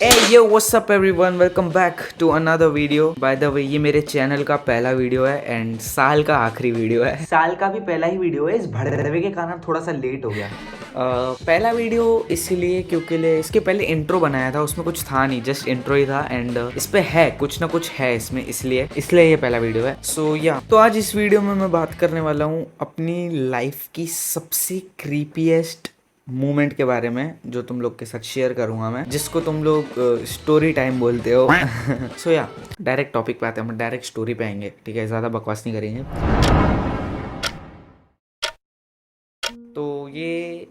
Hey yo, what's up everyone? Welcome back to another video. By the way, ये मेरे channel का पहला video है एंड साल का आखिरी वीडियो है। साल का भी पहला ही वीडियो है। इस भड़वे के कारण थोड़ा सा लेट हो गया। पहला वीडियो इसीलिए क्योंकि इसके पहले इंट्रो बनाया था, उसमें कुछ था नहीं, जस्ट इंट्रो ही था एंड इस पे है कुछ ना कुछ है इसमें, इसलिए ये पहला वीडियो है। सो या तो आज इस वीडियो में मैं बात करने वाला हूँ अपनी लाइफ की सबसे क्रीपीएस्ट मोमेंट के बारे में, जो तुम लोग के साथ शेयर करूंगा मैं, जिसको तुम लोग स्टोरी टाइम बोलते हो। सो या डायरेक्ट टॉपिक पे आते हैं, हम डायरेक्ट स्टोरी पे आएंगे, ठीक है, ज़्यादा बकवास नहीं करेंगे। तो ये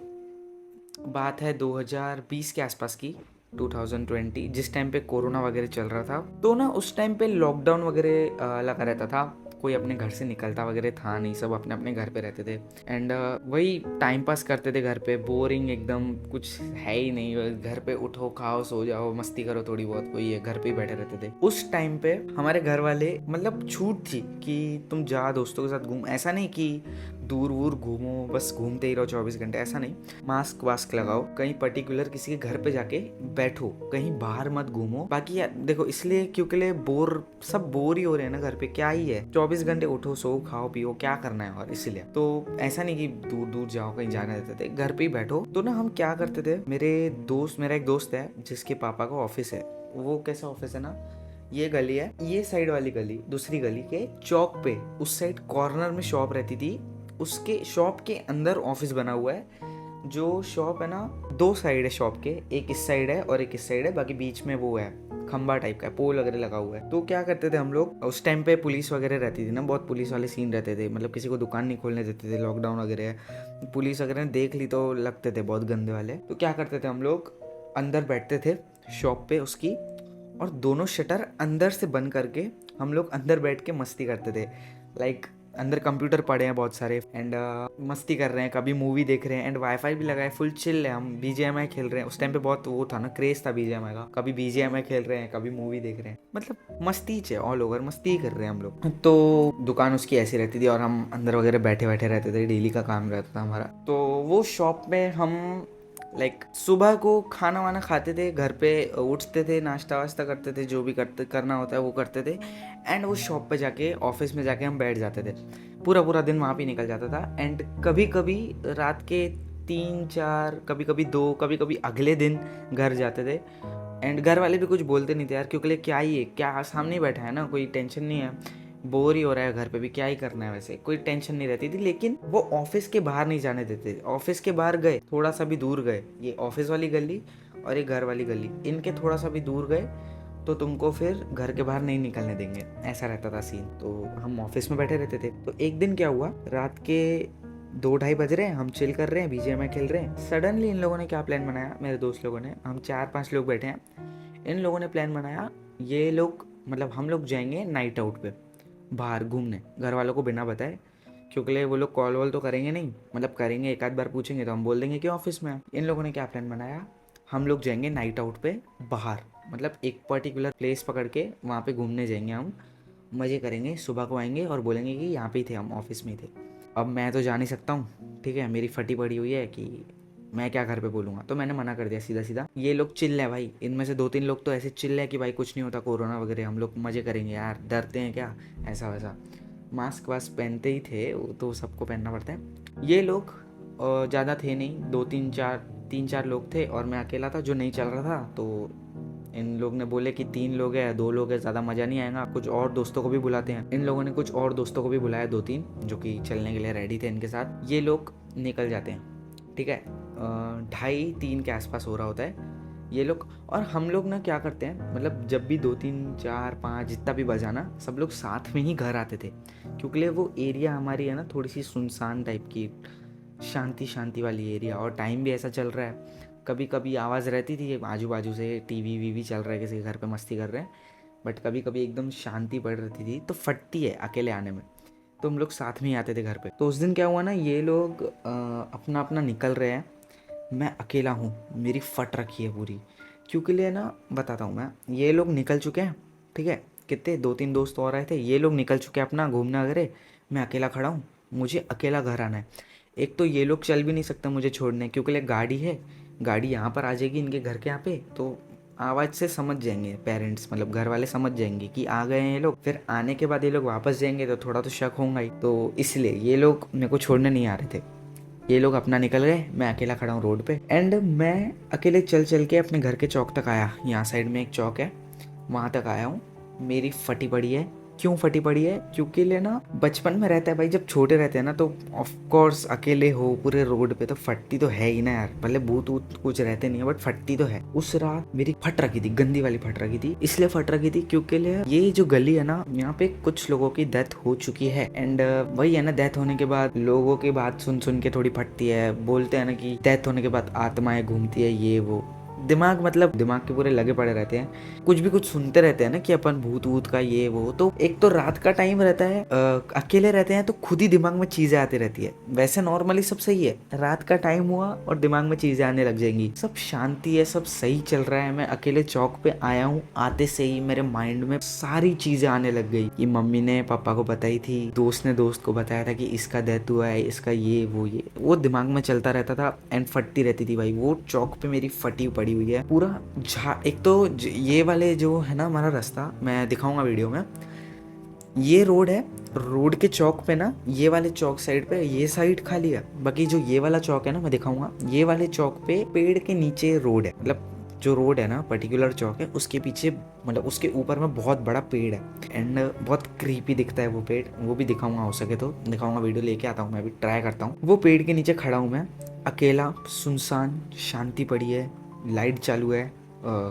बात है 2020 के आसपास की, 2020, जिस टाइम पे कोरोना वगैरह चल रहा था। तो ना उस टाइम पे लॉकडाउन वगैरह लगा रहता था, कोई अपने घर से निकलता वगैरह था नहीं, सब अपने अपने घर पे रहते थे एंड वही टाइम पास करते थे घर पे, बोरिंग एकदम, कुछ है ही नहीं, घर पे उठो खाओ सो जाओ मस्ती करो थोड़ी बहुत, वही है, घर पे ही बैठे रहते थे। उस टाइम पे हमारे घर वाले मतलब छूट थी कि तुम जा दोस्तों के साथ घूम, ऐसा नहीं कि दूर वूर घूमो बस घूमते ही रहो 24 घंटे, ऐसा नहीं, मास्क वास्क लगाओ, कहीं पर्टिकुलर किसी के घर पे जाके बैठो, कहीं बाहर मत घूमो। बाकी यार देखो, इसलिए क्योंकि सब बोर ही हो रहे हैं ना घर पे, क्या ही है, 24 घंटे उठो सो खाओ पियो, क्या करना है, और इसलिए तो ऐसा नहीं कि दूर दूर जाओ कहीं जाने देते थे, घर पे ही बैठो। तो ना हम क्या करते थे, मेरा एक दोस्त है जिसके पापा का ऑफिस है। वो कैसा ऑफिस है ना, ये गली है, ये साइड वाली गली, दूसरी गली के चौक पे उस साइड कॉर्नर में शॉप रहती थी, उसके शॉप के अंदर ऑफिस बना हुआ है। जो शॉप है ना, दो साइड है शॉप के, एक इस साइड है और एक इस साइड है, बाकी बीच में वो है खंबा टाइप का, पोल वगैरह लगा हुआ है। तो क्या करते थे हम लोग, उस टाइम पे पुलिस वगैरह रहती थी ना, बहुत पुलिस वाले सीन रहते थे, मतलब किसी को दुकान नहीं खोलने देते थे, लॉकडाउन वगैरह, पुलिस वगैरह ने देख ली तो लगते थे बहुत गंदे वाले। तो क्या करते थे हम लोग, अंदर बैठते थे शॉप पे उसकी, और दोनों शटर अंदर से बंद करके हम लोग अंदर बैठ के मस्ती करते थे। लाइक अंदर कंप्यूटर पड़े हैं बहुत सारे एंड मस्ती कर रहे हैं, कभी मूवी देख रहे हैं एंड वाईफाई भी लगा है, फुल चिल है, हम बीजीएमआई खेल रहे हैं। उस टाइम पे बहुत वो था ना, क्रेज था बीजीएमआई का, कभी बीजीएमआई खेल रहे हैं, कभी मूवी देख रहे हैं, मतलब मस्ती है, ऑल ओवर मस्ती ही कर रहे हैं हम लोग। तो दुकान उसकी ऐसी रहती थी और हम अंदर वगैरह बैठे बैठे रहते थे, डेली का काम रहता था हमारा। तो वो शॉप में हम सुबह को खाना वाना खाते थे, घर पे उठते थे, नाश्ता वास्ता करते थे, जो भी करना होता है वो करते थे एंड वो शॉप पे जाके, ऑफिस में जाके हम बैठ जाते थे। पूरा पूरा दिन वहाँ पे निकल जाता था एंड कभी कभी रात के 3-4, कभी कभी 2, कभी कभी अगले दिन घर जाते थे एंड घर वाले भी कुछ बोलते नहीं थे यार, क्योंकि क्या ही है, क्या सामने बैठा है ना, कोई टेंशन नहीं है, बोर ही हो रहा है घर पे भी, क्या ही करना है, वैसे कोई टेंशन नहीं रहती थी। लेकिन वो ऑफिस के बाहर नहीं जाने देते, ऑफिस के बाहर गए, थोड़ा सा भी दूर गए, ये ऑफिस वाली गली और ये घर वाली गली, इनके थोड़ा सा भी दूर गए तो तुमको फिर घर के बाहर नहीं निकलने देंगे, ऐसा रहता था सीन। तो हम ऑफिस में बैठे रहते थे। तो एक दिन क्या हुआ, रात के 2-2:30 बज रहे हैं, हम चिल कर रहे हैं, बीजीएमआई खेल रहे हैं, सडनली इन लोगों ने क्या प्लान बनाया, मेरे दोस्त लोगों ने, हम 4-5 लोग बैठे हैं, इन लोगों ने प्लान बनाया, ये लोग मतलब हम लोग जाएंगे नाइट आउट पे बाहर घूमने, घर वालों को बिना बताए, क्योंकि वो लोग कॉल वॉल तो करेंगे नहीं, मतलब करेंगे एक आध बार पूछेंगे तो हम बोल देंगे कि ऑफिस में। इन लोगों ने क्या प्लान बनाया, हम लोग जाएंगे नाइट आउट पे बाहर, मतलब एक पर्टिकुलर प्लेस पकड़ के वहाँ पे घूमने जाएंगे, हम मज़े करेंगे, सुबह को आएंगे और बोलेंगे कि यहाँ पे ही थे हम, ऑफिस में ही थे। अब मैं तो जा नहीं सकता हूँ, ठीक है, मेरी फटी पड़ी हुई है कि मैं क्या घर पे बोलूँगा, तो मैंने मना कर दिया सीधा सीधा। ये लोग चिल्ल है भाई, इनमें से 2-3 लोग तो ऐसे चिल्ल है कि भाई कुछ नहीं होता, कोरोना वगैरह, हम लोग मज़े करेंगे यार, डरते हैं क्या, ऐसा वैसा। मास्क वास्क पहनते ही थे, वो तो सबको पहनना पड़ता है। ये लोग ज़्यादा थे नहीं, 2-3-4 लोग थे और मैं अकेला था जो नहीं चल रहा था। तो इन लोग ने बोले कि 3 लोग हैं, 2 लोग हैं, ज़्यादा मज़ा नहीं आएगा, कुछ और दोस्तों को भी बुलाते हैं। इन लोगों ने कुछ और दोस्तों को भी बुलाया, 2-3 जो कि चलने के लिए रेडी थे इनके साथ। ये लोग निकल जाते हैं, ठीक है, 2:30-3 के आसपास हो रहा होता है ये लोग। और हम लोग ना क्या करते हैं, मतलब जब भी 2-3-4-5 जितना भी बजाना, सब लोग साथ में ही घर आते थे, क्योंकि वो एरिया हमारी है ना थोड़ी सी सुनसान टाइप की, शांति शांति वाली एरिया, और टाइम भी ऐसा चल रहा है, कभी कभी आवाज़ रहती थी आजू बाजू से, टीवी वीवी चल रहा है, किसी के घर पे मस्ती कर रहे हैं, बट कभी कभी एकदम शांति पड़ रहती थी, तो फटती है अकेले आने में, तो हम लोग साथ में ही आते थे घर पे। तो उस दिन क्या हुआ ना, ये लोग अपना अपना निकल रहे हैं, मैं अकेला हूँ, मेरी फट रखी है पूरी, क्योंकि लिए ना बताता हूँ मैं, ये लोग निकल चुके हैं, ठीक है, कितने 2-3 दोस्त और आए थे, ये लोग निकल चुके हैं अपना घूमने वगैरह, मैं अकेला खड़ा हूँ, मुझे अकेला घर आना है। एक तो ये लोग चल भी नहीं सकते मुझे छोड़ने, क्योंकि गाड़ी है, गाड़ी यहाँ पर आ जाएगी इनके घर के यहाँ पे, तो आवाज़ से समझ जाएंगे पेरेंट्स, मतलब घर वाले समझ जाएंगे कि आ गए हैं ये लोग। फिर आने के बाद ये लोग वापस जाएंगे तो थोड़ा तो शक होगा ही, तो इसलिए ये लोग मेरे को छोड़ने नहीं आ रहे थे। ये लोग अपना निकल गए, मैं अकेला खड़ा हूँ रोड पे। एंड मैं अकेले चल चल के अपने घर के चौक तक आया। यहाँ साइड में एक चौक है, वहाँ तक आया हूँ। मेरी फटी पड़ी है। क्यों फटी पड़ी है? क्योंकि लेना बचपन में रहता है भाई, जब छोटे रहते हैं ना तो ऑफ कोर्स अकेले हो पूरे रोड पे तो फटती तो है ही ना यार। भले भूत वूत कुछ रहते नहीं है बट फटती तो है। उस रात मेरी फट रखी थी, गंदी वाली फट रखी थी। इसलिए फट रखी थी क्योंकि ये जो गली है ना, यहाँ पे कुछ लोगों की डेथ हो चुकी है। एंड वही है ना, डेथ होने के बाद लोगों की बात सुन सुन के थोड़ी फटती है। बोलते हैं ना कि डेथ होने के बाद आत्माएं घूमती है, ये वो। दिमाग मतलब दिमाग के पूरे लगे पड़े रहते हैं, कुछ भी कुछ सुनते रहते हैं ना कि अपन भूत वूत का ये वो। तो एक तो रात का टाइम रहता है, अकेले रहते हैं तो खुद ही दिमाग में चीजें आती रहती है। वैसे नॉर्मली सब सही है, रात का टाइम हुआ और दिमाग में चीजें आने लग जाएंगी। सब शांति है, सब सही चल रहा है। मैं अकेले चौक पे आया हूँ, आते से ही मेरे माइंड में सारी चीजें आने लग गई कि मम्मी ने पापा को बताई थी, दोस्त ने दोस्त को बताया था कि इसका डेथ हुआ है, इसका ये वो दिमाग में चलता रहता था। एंड फटती रहती थी भाई, वो चौक पे मेरी फटी पड़ी हुई है पूरा। एक तो ये वाले जो है ना हमारा रास्ता, मैं दिखाऊंगा वीडियो में। ये रोड है, रोड के चौक पे ना, ये वाले चौक साइड पे ये साइड खाली है। बाकी जो ये वाला चौक है ना, मैं दिखाऊंगा, ये वाले चौक पे पेड़ के नीचे रोड है। मतलब जो रोड है ना, पर्टिकुलर चौक है, उसके पीछे मतलब उसके ऊपर में बहुत बड़ा पेड़ है। एंड बहुत क्रीपी दिखता है वो पेड़, वो भी दिखाऊंगा, हो सके तो दिखाऊंगा। वीडियो लेके आता हूँ, मैं भी ट्राई करता हूँ। वो पेड़ के नीचे खड़ा हूँ मैं, अकेला, सुनसान, शांति पड़ी है, लाइट चालू है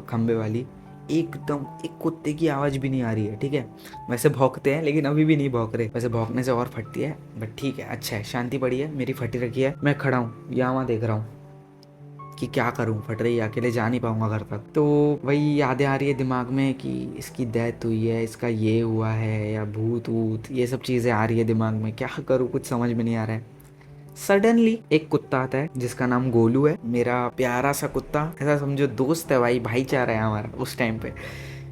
खंबे वाली, एकदम एक कुत्ते की आवाज़ भी नहीं आ रही है। ठीक है, वैसे भौंकते हैं लेकिन अभी भी नहीं भौंक रहे, वैसे भौंकने से और फटती है, बट ठीक है, अच्छा है, शांति पड़ी है, मेरी फटी रखी है। मैं खड़ा हूँ यहाँ वहाँ देख रहा हूँ कि क्या करूँ, फट रही है, अकेले जा नहीं पाऊंगा घर तक। तो वही यादें आ रही है दिमाग में कि इसकी डेथ हुई है, इसका ये हुआ है, या भूत वूत, ये सब चीज़ें आ रही है दिमाग में। क्या करूँ, कुछ समझ में नहीं आ रहा है। सडनली एक कुत्ता आता है जिसका नाम गोलू है, मेरा प्यारा सा कुत्ता, ऐसा समझो दोस्त है भाई, भाईचारा है हमारा उस टाइम पे।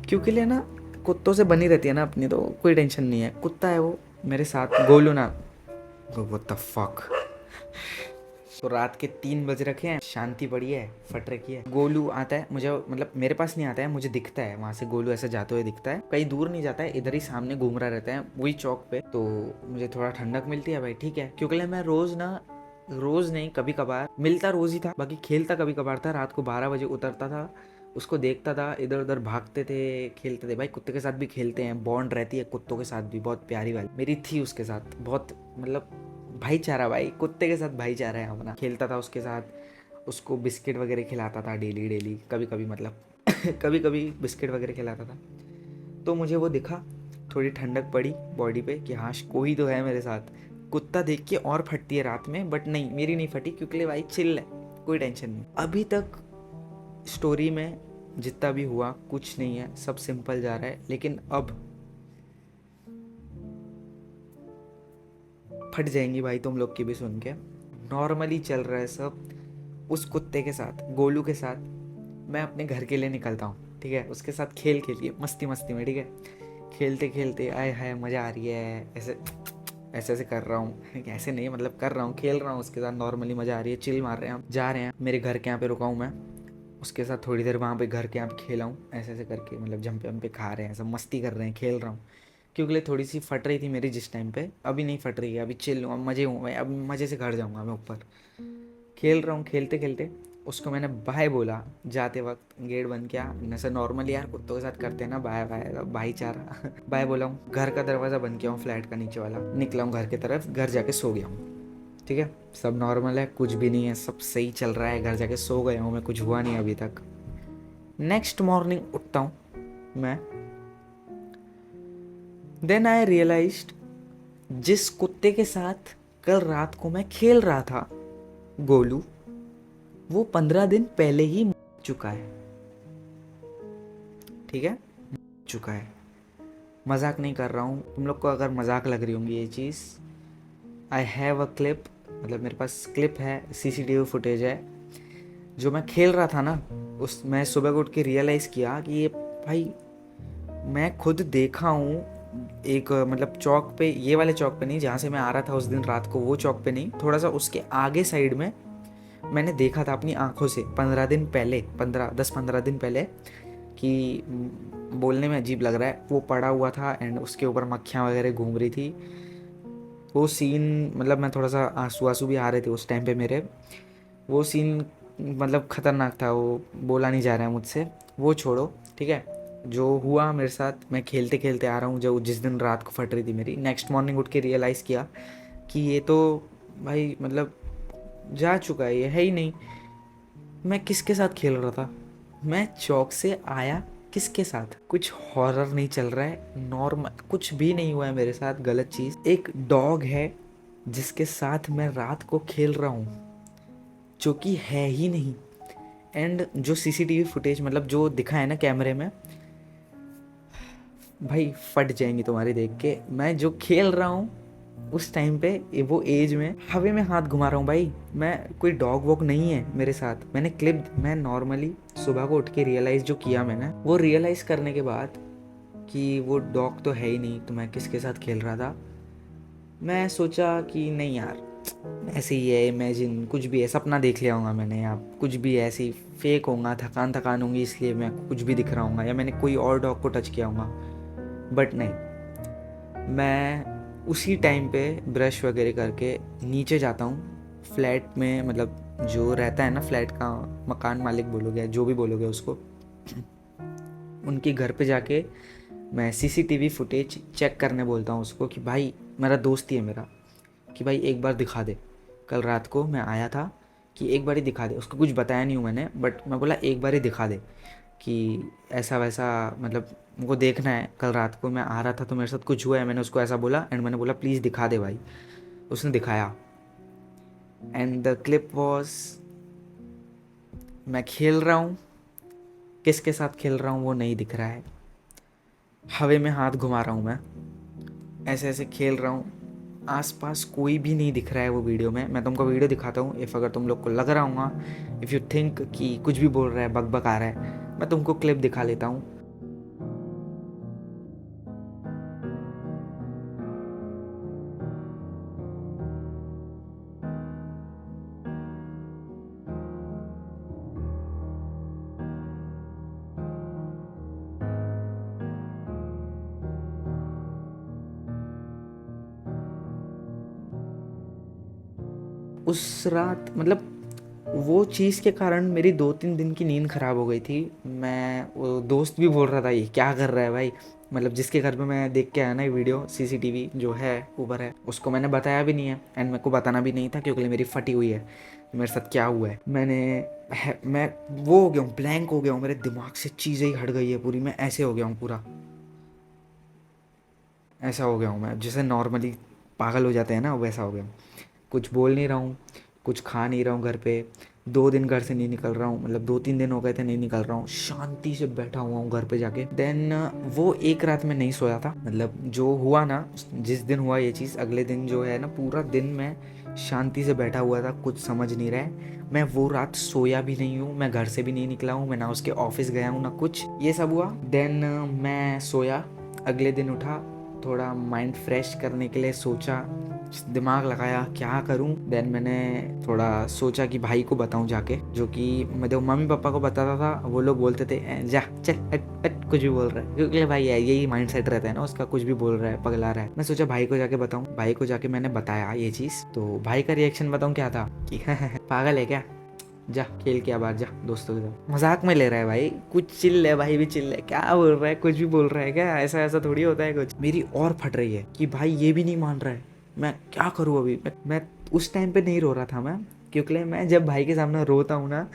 क्योंकि ले ना कुत्तों से बनी रहती है ना अपनी, तो कोई टेंशन नहीं है। कुत्ता है वो मेरे साथ, गोलू ना। What the fuck. तो रात के 3 बज रखे हैं, शांति पड़ी है, फट रखी है। गोलू आता है, मुझे मतलब मेरे पास नहीं आता है, मुझे दिखता है वहाँ से गोलू ऐसे जाते हुए दिखता है। कहीं दूर नहीं जाता है, इधर ही सामने घूम रहा रहता है वही चौक पे। तो मुझे थोड़ा ठंडक मिलती है भाई, ठीक है। क्योंकि मैं रोज नहीं, कभी कभार मिलता, रोज ही था, बाकी खेलता कभी कभार था। रात को 12 बजे उतरता था, उसको देखता था, इधर उधर भागते थे, खेलते थे भाई। कुत्ते के साथ भी खेलते हैं, बॉन्ड रहती है कुत्तों के साथ भी, बहुत प्यारी वाली मेरी थी उसके साथ, बहुत मतलब भाईचारा भाई, कुत्ते के साथ भाईचारा है अपना। खेलता था उसके साथ, उसको बिस्किट वगैरह खिलाता था डेली डेली, कभी कभी मतलब कभी कभी बिस्किट वगैरह खिलाता था। तो मुझे वो दिखा, थोड़ी ठंडक पड़ी बॉडी पे कि हाँ कोई तो है मेरे साथ। कुत्ता देख के और फटती है रात में, बट नहीं, मेरी नहीं फटी क्योंकि भाई चिल है, कोई टेंशन नहीं। अभी तक स्टोरी में जितना भी हुआ कुछ नहीं है, सब सिंपल जा रहा है। लेकिन अब फट जाएंगी भाई तुम लोग की भी सुन के। नॉर्मली चल रहा है सब। उस कुत्ते के साथ, गोलू के साथ मैं अपने घर के लिए निकलता हूँ, ठीक है। उसके साथ खेल के मस्ती मस्ती में, ठीक है, खेलते खेलते आए हाय मज़ा आ रही है, ऐसे ऐसे ऐसे कर रहा हूँ, ऐसे नहीं मतलब कर रहा हूँ, खेल रहा हूँ उसके साथ, नॉर्मली मज़ा आ रही है, चिल मार रहे हैं हम। जा रहे हैं मेरे घर के यहाँ पे, रुका हूँ मैं उसके साथ थोड़ी देर, वहाँ पे घर के यहाँ पे खेला हूँ, ऐसे ऐसे करके मतलब जंपे वंपे खा रहे हैं, सब मस्ती कर रहे हैं, खेल रहा हूँ। क्योंकि थोड़ी सी फट रही थी मेरी जिस टाइम पे, अभी नहीं फट रही है, अभी चिल हूँ, मज़े हूँ मैं, अब मज़े से घर जाऊँगा मैं ऊपर। खेल रहा हूँ, खेलते खेलते उसको मैंने बाय बोला जाते वक्त, गेट बंद किया, जैसे नॉर्मली यार कुत्तों के साथ करते हैं ना, बाय बाय भाईचारा बाय बोला हूँ, घर का दरवाज़ा बंद किया हूँ, फ्लैट का नीचे वाला, निकला हूँ घर की तरफ, घर जाके सो गया हूँ, ठीक है। सब नॉर्मल है, कुछ भी नहीं है, सब सही चल रहा है, घर जाके सो गया हूँ मैं, कुछ हुआ नहीं अभी तक। नेक्स्ट मॉर्निंग उठता हूँ मैं, देन आई रियलाइज्ड जिस कुत्ते के साथ कल रात को मैं खेल रहा था, गोलू, वो 15 दिन पहले ही मर चुका है, ठीक है, मर चुका है। मजाक नहीं कर रहा हूँ, तुम लोग को अगर मजाक लग रही होंगी ये चीज़, आई हैव अ क्लिप, मतलब मेरे पास क्लिप है, CCTV फुटेज है, जो मैं खेल रहा था ना, उस मैं सुबह को उठ के रियलाइज़ किया कि ये भाई मैं खुद देखा हूँ एक मतलब चौक पे, ये वाले चौक पे नहीं जहाँ से मैं आ रहा था उस दिन रात को, वो चौक पे नहीं, थोड़ा सा उसके आगे साइड में मैंने देखा था अपनी आंखों से 15 दिन पहले, 10-15 दिन पहले कि बोलने में अजीब लग रहा है, वो पड़ा हुआ था एंड उसके ऊपर मक्खियाँ वगैरह घूम रही थी। वो सीन मतलब मैं थोड़ा सा आंसू आंसू भी आ रहे थे उस टाइम पे मेरे। वो सीन मतलब ख़तरनाक था, वो बोला नहीं जा रहा है मुझसे, वो छोड़ो। ठीक है, जो हुआ मेरे साथ, मैं खेलते खेलते आ रहा हूँ, जो जिस दिन रात को फट रही थी मेरी, नेक्स्ट मॉर्निंग उठ के रियलाइज़ किया कि ये तो भाई मतलब जा चुका है, ये है ही नहीं। मैं किसके साथ खेल रहा था? मैं चौक से आया किसके साथ? कुछ हॉरर नहीं चल रहा है, नॉर्मल कुछ भी नहीं हुआ है मेरे साथ गलत चीज़। एक डॉग है जिसके साथ मैं रात को खेल रहा हूँ, जो कि है ही नहीं। एंड जो सीसीटीवी फुटेज मतलब जो दिखा है ना कैमरे में, भाई फट जाएंगी तुम्हारी देख के। मैं जो खेल रहा हूँ उस टाइम पे, वो एज में हवा में हाथ घुमा रहा हूँ भाई। मैं कोई डॉग वॉग नहीं है मेरे साथ। मैंने क्लिप, मैं नॉर्मली सुबह को उठ के रियलाइज़ जो किया मैंने, वो रियलाइज़ करने के बाद कि वो डॉग तो है ही नहीं, तो मैं किसके साथ खेल रहा था, मैं सोचा कि नहीं यार, ऐसे ही है, इमेजिन कुछ भी है, सपना देख लिया होगा मैंने, या कुछ भी ऐसे ही फेक होगा, थकान थकान होंगी इसलिए मैं कुछ भी दिख रहा हूँ, या मैंने कोई और डॉग को टच किया होगा। बट नहीं, मैं उसी टाइम पे ब्रश वगैरह करके नीचे जाता हूँ फ्लैट में, मतलब जो रहता है ना फ्लैट का मकान मालिक बोलोगे, जो भी बोलोगे उसको, उनके घर पे जाके मैं सीसीटीवी फुटेज चेक करने बोलता हूँ उसको कि भाई, मेरा दोस्त ही है मेरा, कि भाई एक बार दिखा दे, कल रात को मैं आया था, कि एक बार ही दिखा दे। उसको कुछ बताया नहीं हूँ मैंने, बट मैं बोला एक बार ही दिखा दे कि ऐसा वैसा, मतलब मुझको देखना है, कल रात को मैं आ रहा था तो मेरे साथ कुछ हुआ है। मैंने उसको ऐसा बोला एंड मैंने बोला प्लीज़ दिखा दे भाई। उसने दिखाया एंड द क्लिप वॉज, मैं खेल रहा हूँ, किसके साथ खेल रहा हूँ वो नहीं दिख रहा है, हवा में हाथ घुमा रहा हूँ मैं, ऐसे ऐसे खेल रहा हूँ, आसपास कोई भी नहीं दिख रहा है वो वीडियो में। मैं तुमको वीडियो दिखाता हूँ, इफ़ अगर तुम लोग को लग रहा होगा, इफ़ यू थिंक कि कुछ भी बोल रहा है, बक बक आ रहा है, मैं तुमको क्लिप दिखा लेता हूँ। उस रात मतलब वो चीज़ के कारण मेरी 2-3 दिन की नींद ख़राब हो गई थी। मैं, वो दोस्त भी बोल रहा था ये क्या कर रहा है भाई, मतलब जिसके घर पे मैं देख के आया ना ये वीडियो, सीसीटीवी जो है ऊपर है, उसको मैंने बताया भी नहीं है एंड मेरे को बताना भी नहीं था, क्योंकि मेरी फटी हुई है मेरे साथ क्या हुआ है। मैं वो हो गया हूँ, ब्लैंक हो गया हूँ, मेरे दिमाग से चीज़ें ही हट गई है पूरी। मैं ऐसे हो गया हूँ पूरा, ऐसा हो गया हूँ मैं जैसे नॉर्मली पागल हो जाते हैं ना, वैसा हो गया हूँ। कुछ बोल नहीं रहा हूँ, कुछ खा नहीं रहा हूँ घर पे, 2 दिन घर से नहीं निकल रहा हूँ, मतलब 2-3 दिन हो गए थे नहीं निकल रहा हूँ, शांति से बैठा हुआ हूँ घर पे जाके। देन वो एक रात में नहीं सोया था, मतलब जो हुआ ना, जिस दिन हुआ ये चीज़, अगले दिन जो है ना पूरा दिन मैं शांति से बैठा हुआ था, कुछ समझ नहीं रहा है। मैं वो रात सोया भी नहीं हूँ, मैं घर से भी नहीं निकला हूँ, मैं ना उसके ऑफिस गया हूँ ना कुछ, ये सब हुआ। देन मैं सोया, अगले दिन उठा, थोड़ा माइंड फ्रेश करने के लिए सोचा, दिमाग लगाया क्या करूं। देन मैंने थोड़ा सोचा कि भाई को बताऊं जाके, जो कि मेरे मम्मी पापा को बताता था, वो लोग बोलते थे जा चल हट हट, कुछ भी बोल रहा है", क्योंकि भाई है यही माइंड सेट रहता है ना उसका, कुछ भी बोल रहा है, पगला रहा है। मैं सोचा भाई को जाके बताऊं। भाई को जाके मैंने बताया ये चीज़, तो भाई का रिएक्शन बताऊं क्या था कि पागल है क्या, जा खेल के बाहर जा दोस्तों के साथ। मजाक में ले रहा है भाई, कुछ चिल्ल है, भाई भी चिल्ल है, क्या बोल रहा है, कुछ भी बोल रहा है क्या, ऐसा ऐसा थोड़ी होता है कुछ। मेरी और फट रही है कि भाई ये भी नहीं मान रहा है, मैं क्या करूँ अभी। मैं उस टाइम पे नहीं रो रहा था मैं, क्योंकि मैं जब भाई के सामने रोता हूँ ना,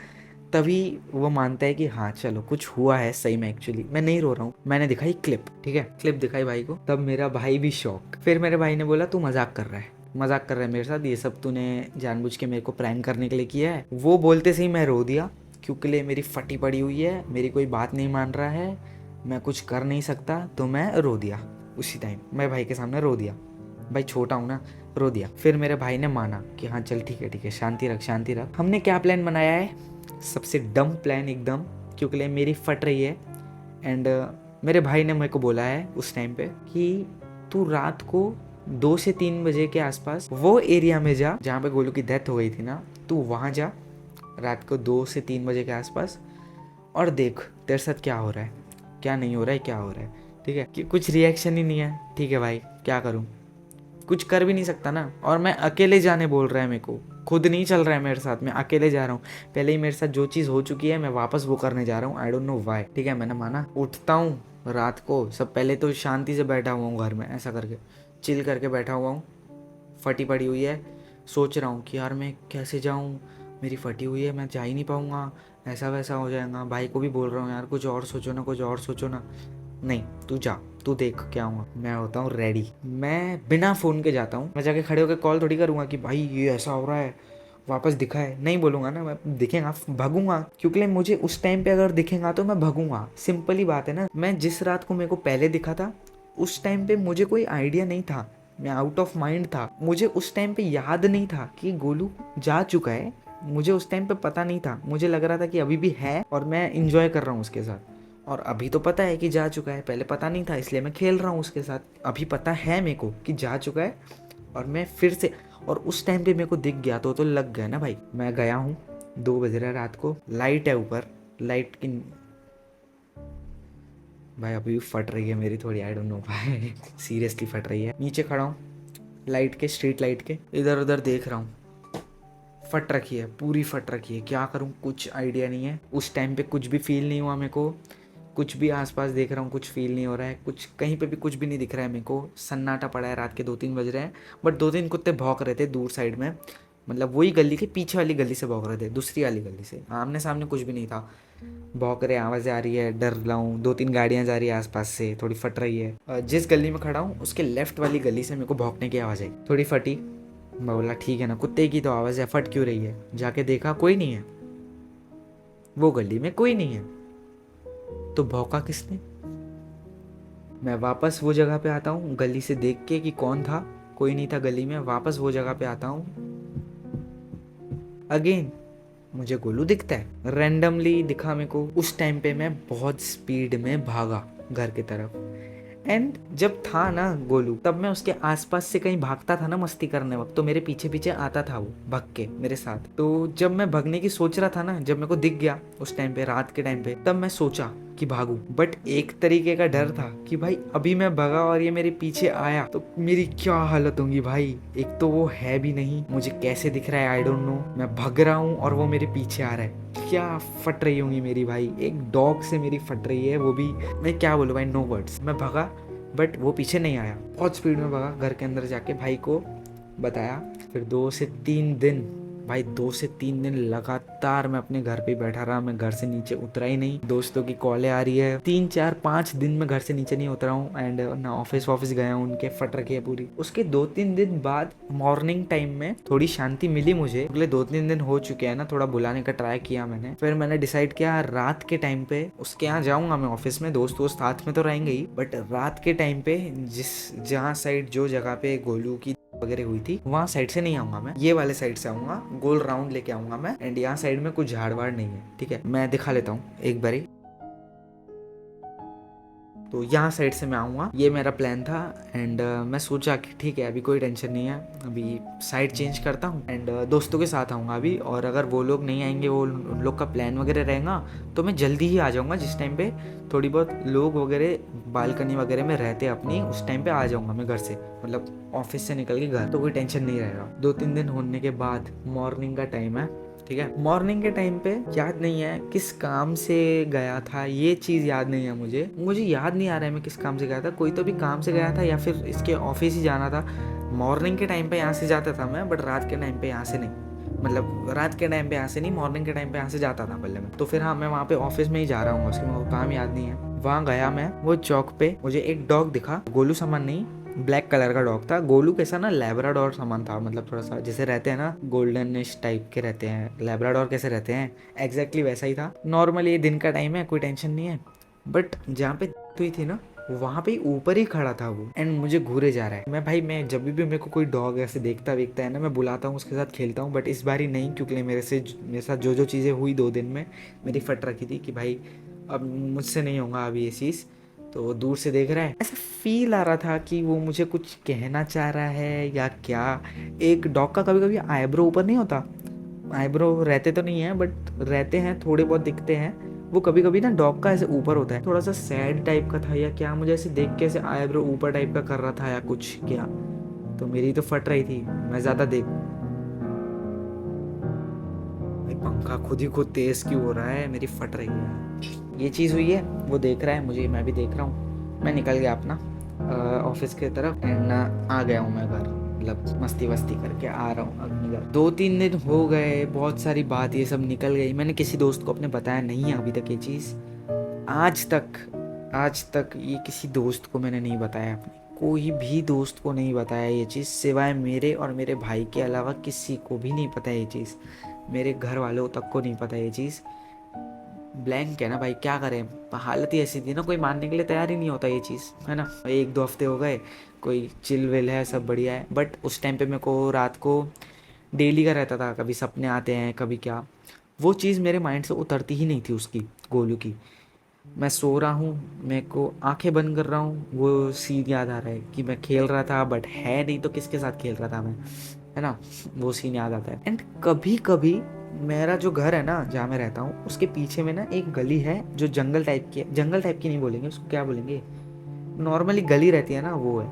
तभी वो मानता है कि हाँ चलो कुछ हुआ है सही में। एक्चुअली मैं नहीं रो रहा हूँ। मैंने दिखाई क्लिप, ठीक है, क्लिप दिखाई भाई को, तब मेरा भाई भी शॉक। फिर मेरे भाई ने बोला तू मजाक कर रहा है, मजाक कर रहा है मेरे साथ, ये सब तूने जानबूझ के मेरे को प्रैंक करने के लिए किया है। वो बोलते से ही मैं रो दिया, क्योंकि मेरी फटी पड़ी हुई है, मेरी कोई बात नहीं मान रहा है, मैं कुछ कर नहीं सकता, तो मैं रो दिया। उसी टाइम मैं भाई के सामने रो दिया, भाई छोटा हूँ ना, रो दिया। फिर मेरे भाई ने माना कि हाँ चल ठीक है, शांति रख शांति रख। हमने क्या प्लान बनाया है, सबसे डम प्लान एकदम, क्योंकि मेरी फट रही है। एंड मेरे भाई ने मेरे को बोला है उस टाइम पे कि तू रात को 2 से 3 बजे के आसपास वो एरिया में जा जहाँ पे गोलू की डेथ हो गई थी ना, तू वहाँ जा रात को 2 से 3 बजे के आसपास, और देख तेरे साथ क्या हो रहा है, क्या नहीं हो रहा है, क्या हो रहा है, ठीक है। कि कुछ रिएक्शन ही नहीं है, ठीक है भाई क्या करूँ, कुछ कर भी नहीं सकता ना। और मैं अकेले जाने बोल रहा है मेरे को, खुद नहीं चल रहा है मेरे साथ, मैं अकेले जा रहा हूँ। पहले ही मेरे साथ जो चीज़ हो चुकी है मैं वापस वो करने जा रहा हूँ, आई डोंट नो वाई, ठीक है। मैंने माना, उठता हूँ रात को, सब पहले तो शांति से बैठा हुआ हूँ घर में, ऐसा करके चिल करके बैठा हुआ हूँ, फटी पड़ी हुई है। सोच रहा हूँ कि यार मैं कैसे जाऊँ, मेरी फटी हुई है, मैं जा ही नहीं पाऊँगा, ऐसा वैसा हो जाएगा। भाई को भी बोल रहा हूँ यार कुछ और सोचो ना, कुछ और सोचो ना। नहीं तू जा, तू देख क्या हुआ। मैं होता हूँ रेडी, मैं बिना फ़ोन के जाता हूँ। मैं जाके खड़े होकर कॉल थोड़ी करूँगा कि भाई ये ऐसा हो रहा है, वापस दिखा है, नहीं बोलूँगा ना मैं। दिखेगा भागूंगा, क्योंकि मुझे उस टाइम पे अगर दिखेगा तो मैं भागूंगा, सिंपल ही बात है ना। मैं जिस रात को मेरे को पहले दिखा था उस टाइम पे मुझे कोई आइडिया नहीं था, मैं आउट ऑफ माइंड था। मुझे उस टाइम पे याद नहीं था कि गोलू जा चुका है, मुझे उस टाइम पे पता नहीं था। मुझे लग रहा था कि अभी भी है और मैं इंजॉय कर रहा हूँ उसके साथ। और अभी तो पता है कि जा चुका है, पहले पता नहीं था इसलिए मैं खेल रहा हूँ उसके साथ। अभी पता है मेरे को कि जा चुका है और मैं फिर से, और उस टाइम पे मेरे को दिख गया तो लग गया ना भाई। मैं गया हूँ, 2 बज रहा है रात को, लाइट है ऊपर, लाइट की भाई अभी भी फट रही है मेरी थोड़ी, आई डोंट नो भाई सीरियसली फट रही है। नीचे खड़ा हूँ लाइट के, स्ट्रीट लाइट के, इधर उधर देख रहा हूँ, फट रखी है, पूरी फट रखी है। क्या करूँ कुछ आइडिया नहीं है। उस टाइम पे कुछ भी फील नहीं हुआ मेरे को, कुछ भी आसपास देख रहा हूँ कुछ फील नहीं हो रहा है, कुछ कहीं पे भी कुछ भी नहीं दिख रहा है मेरे को। सन्नाटा पड़ा है, रात के 2-3 बज रहे हैं। बट 2-3 कुत्ते भौंक रहे थे दूर साइड में, मतलब वही गली के पीछे वाली गली से भौंक रहे थे, दूसरी वाली गली से। आमने सामने कुछ भी नहीं था, भौंक रहे, आवाज़ें आ रही है, डर रहा हूँ। 2-3 गाड़ियाँ जा रही है आसपास से, थोड़ी फट रही है। जिस गली में खड़ा हूँ उसके लेफ्ट वाली गली से मेरे को भौंकने की आवाज़ आई, थोड़ी फटी। मैं बोला ठीक है ना, कुत्ते की तो आवाज़ है, फट क्यों रही है। जाके देखा कोई नहीं है, वो गली में कोई नहीं है, तो भौंका किसने। मैं वापस वो जगह पे आता हूँ गली से देख के कि कौन था, कोई नहीं था गली में। वापस वो जगह पे आता हूँ, अगेन मुझे गोलू दिखता है, रैंडमली दिखा मेरे को। उस टाइम पे मैं बहुत स्पीड में भागा घर की तरफ। एंड जब था ना गोलू, तब मैं उसके आसपास से कहीं भागता था ना मस्ती करने वक्त, तो मेरे पीछे पीछे आता था वो भाग के मेरे साथ। तो जब मैं भागने की सोच रहा था ना, जब मेरे को दिख गया उस टाइम पे, रात के टाइम पे, तब मैं सोचा कि भागू। बट एक तरीके का डर था कि भाई अभी मैं भगा और ये मेरे पीछे आया तो मेरी क्या हालत होगी भाई। एक तो वो है भी नहीं, मुझे कैसे दिख रहा है आई डोंट नो, मैं भाग रहा हूँ और वो मेरे पीछे आ रहा है, क्या फट रही होंगी मेरी भाई। एक डॉग से मेरी फट रही है, वो भी मैं क्या बोलूँ भाई, नो वर्ड्स। मैं भागा बट वो पीछे नहीं आया, बहुत स्पीड में भागा। घर के अंदर जाके भाई को बताया। फिर 2 से 3 दिन भाई, 2 से 3 दिन लगातार मैं अपने घर पे बैठा रहा, मैं घर से नीचे उतरा ही नहीं। दोस्तों की कॉलें आ रही है, 3-4-5 दिन में घर से नीचे नहीं उतरा हूँ। एंड ना ऑफिस गया हूँ, उनके फट रखी है पूरी। उसके 2-3 दिन बाद मॉर्निंग टाइम में थोड़ी शांति मिली मुझे। अगले 2-3 दिन हो चुके हैं ना, थोड़ा बुलाने का ट्राई किया मैंने। फिर मैंने डिसाइड किया रात के टाइम पे उसके यहाँ जाऊंगा मैं। ऑफिस में दोस्त साथ में तो रहेंगे ही, बट रात के टाइम पे जहाँ साइड जो जगह पे गोलू की वगैरह हुई थी, वहाँ साइड से नहीं आऊंगा मैं, ये वाले साइड से आऊंगा, गोल राउंड लेके आऊंगा मैं। एंड यहाँ साइड में कुछ झाड़ वाड़ नहीं है, ठीक है। मैं दिखा लेता हूँ एक बारी, तो यहाँ साइड से मैं आऊँगा, ये मेरा प्लान था। एंड मैं सोचा कि ठीक है अभी कोई टेंशन नहीं है, अभी साइड चेंज करता हूँ एंड दोस्तों के साथ आऊँगा अभी। और अगर वो लोग नहीं आएंगे, वो उन लोग का प्लान वगैरह रहेगा, तो मैं जल्दी ही आ जाऊँगा। जिस टाइम पे थोड़ी बहुत लोग वगैरह बालकनी वगैरह में रहते अपनी, उस टाइम पे आ जाऊँगा मैं घर से, मतलब ऑफिस से निकल के घर, तो कोई टेंशन नहीं रहेगा। 2-3 दिन होने के बाद मॉर्निंग का टाइम है, ठीक है। मॉर्निंग के टाइम पे याद नहीं है किस काम से गया था, ये चीज़ याद नहीं है मुझे याद नहीं आ रहा है मैं किस काम से गया था। कोई तो भी काम से गया था या फिर इसके ऑफिस ही जाना था। मॉर्निंग के टाइम पे यहाँ से जाता था मैं, बट रात के टाइम पे यहाँ से नहीं, मतलब रात के टाइम पे यहाँ से नहीं, मॉर्निंग के टाइम पे यहाँ से जाता था पहले मैं। तो फिर हाँ, मैं वहाँ पे ऑफिस में ही जा रहा हूँ, उसके मेरे को काम याद नहीं है। वहाँ गया मैं, वो चौक पे मुझे एक डॉग दिखा, गोलू सामान नहीं, ब्लैक कलर का डॉग था। गोलू कैसा ना, लैब्राडोर सामान था, मतलब थोड़ा सा जैसे रहते हैं ना गोल्डनिश टाइप के रहते हैं, लैब्राडोर कैसे रहते हैं, एग्जैक्टली वैसा ही था। नॉर्मली दिन का टाइम है, कोई टेंशन नहीं है, बट जहाँ पे हुई थी ना, वहाँ पे ऊपर ही खड़ा था वो एंड मुझे घूरे जा रहा है। मैं जब भी मेरे को कोई डॉग ऐसे देखता है ना, मैं बुलाता हूँ, उसके साथ खेलता हूँ। बट इस बार ही नहीं, क्योंकि मेरे साथ जो चीज़ें हुई 2 दिन में मेरी फट रखी थी कि भाई अब मुझसे नहीं होगा अभी ये चीज़। तो दूर से देख रहा है, ऐसा फील आ रहा था कि वो मुझे कुछ कहना चाह रहा है या क्या। एक डॉग का कभी कभी आईब्रो ऊपर नहीं होता, आईब्रो रहते तो नहीं है बट रहते हैं, थोड़े बहुत दिखते हैं, वो कभी कभी ना डॉग का ऐसे ऊपर होता है, थोड़ा सा सैड टाइप का था या क्या, मुझे ऐसे देख के ऐसे आईब्रो ऊपर टाइप का कर रहा था या कुछ क्या, तो मेरी तो फट रही थी। मैं ज्यादा देख, भाई पंखा खुद तेज क्यों हो रहा है, मेरी फट रही है। ये चीज़ हुई है, वो देख रहा है मुझे, मैं भी देख रहा हूँ। मैं निकल गया अपना ऑफिस के तरफ एंड आ गया हूँ मैं घर, मतलब मस्ती वस्ती करके आ रहा हूँ अपने घर। 2-3 दिन हो गए, बहुत सारी बात ये सब निकल गई। मैंने किसी दोस्त को अपने बताया नहीं है अभी तक ये चीज़, आज तक ये किसी दोस्त को मैंने नहीं बताया, अपने कोई भी दोस्त को नहीं बताया ये चीज़, सिवाय मेरे और मेरे भाई के अलावा किसी को भी नहीं पता ये चीज़, मेरे घर वालों तक को नहीं पता ये चीज़। ब्लैंक है ना भाई, क्या करें, हालत ही ऐसी थी ना, कोई मानने के लिए तैयार ही नहीं होता ये चीज़, है ना। 1-2 हफ्ते हो गए, कोई चिल विल है, सब बढ़िया है, बट उस टाइम पे मेरे को रात को डेली का रहता था, कभी सपने आते हैं कभी क्या, वो चीज़ मेरे माइंड से उतरती ही नहीं थी उसकी, गोलू की। मैं सो रहा हूँ, मेरे को आंखें बंद कर रहा हूँ, वो सीन याद आ रहा है कि मैं खेल रहा था बट है नहीं, तो किसके साथ खेल रहा था मैं, है ना, वो सीन याद आता है। एंड कभी कभी मेरा जो घर है ना जहाँ मैं रहता हूँ, उसके पीछे में ना एक गली है जो जंगल टाइप की है, जंगल टाइप की नहीं बोलेंगे उसको, क्या बोलेंगे, नॉर्मली गली रहती है ना, वो है।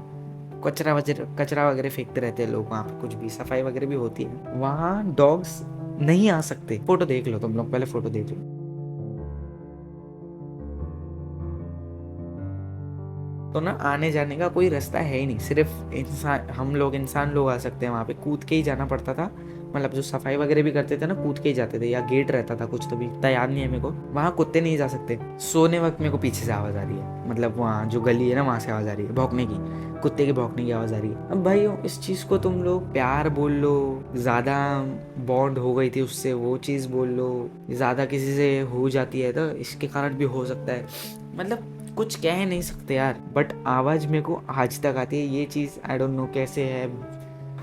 कचरा वगैरह फेंकते रहते हैं लोग वहाँ पे, कुछ भी सफाई वगैरह भी होती है वहाँ। डॉग्स नहीं आ सकते, फोटो देख लो तुम लोग, पहले फोटो देख लो। तो ना आने जाने का कोई रास्ता है ही नहीं, सिर्फ इंसान, हम लोग इंसान लोग आ सकते हैं वहाँ पे, कूद के ही जाना पड़ता था, मतलब जो सफाई वगैरह भी करते थे ना कूद के ही जाते थे, या गेट रहता था कुछ, तो भी इतना याद नहीं है मेरे को। वहाँ कुत्ते नहीं जा सकते। सोने वक्त मेरे को पीछे से आवाज़ आ रही है, मतलब वहाँ जो गली है ना वहाँ से आवाज़ आ रही है भौंकने की, कुत्ते की भौंकने की आवाज़ आ रही है। अब भाई इस चीज़ को तुम लोग प्यार बोल लो, ज़्यादा बॉन्ड हो गई थी उससे, वो चीज़ बोल लो, ज़्यादा किसी से हो जाती है तो इसके कारण भी हो सकता है, मतलब कुछ कह नहीं सकते यार, बट आवाज़ मेरे को आज तक आती है, ये चीज़ आई डोंट नो कैसे है।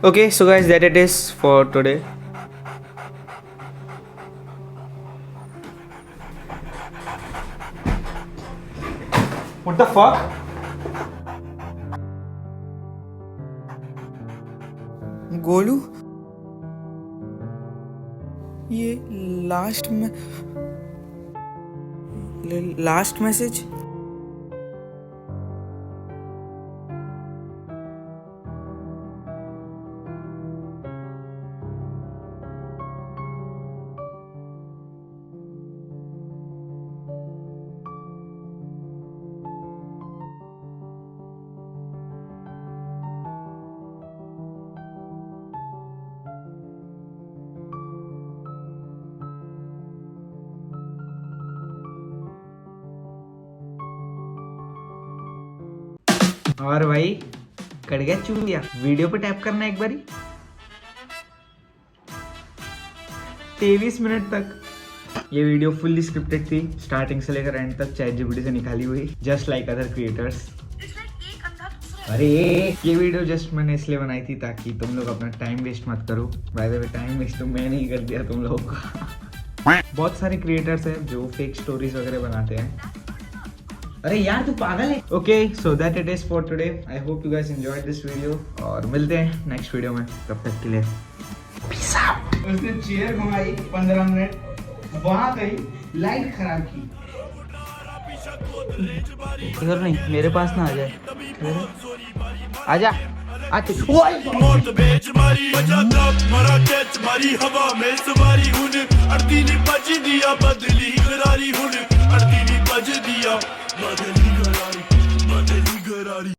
Okay so guys that it is for today. What the fuck, Golu, ये लास्ट मैसेज। और भाई कट गया चूतिया, वीडियो पे टैप करना एक बारी, 23 मिनट तक। ये वीडियो फुल्ली स्क्रिप्टेड थी, स्टार्टिंग से लेकर एंड तक ChatGPT से निकाली हुई, जस्ट लाइक अदर क्रिएटर्स। अरे ये वीडियो जस्ट मैंने इसलिए बनाई थी ताकि तुम लोग अपना टाइम वेस्ट मत करो। By the way time waste तो मैं नहीं कर दिया तुम लोगों का। बहुत सारे क्रिएटर्स हैं जो फेक स्टोरीज वगैरह बनाते हैं। अरे यार तू पागल है। Okay so that it is for today, I hope you guys enjoyed this video, और मिलते हैं नेक्स्ट वीडियो में, तब तक के लिए पीस आउट। उसने चेयर घुमाई 15 मिनट, वहां गई लाइट खराब की, इधर नहीं, मेरे पास ना आ जाए, आजा मौत बेच मारी मरा कैच मारी हवा में सवारी हुन अड़ती नी बज दिया बदली करारी हुन अड़ती नी बज दिया बदली।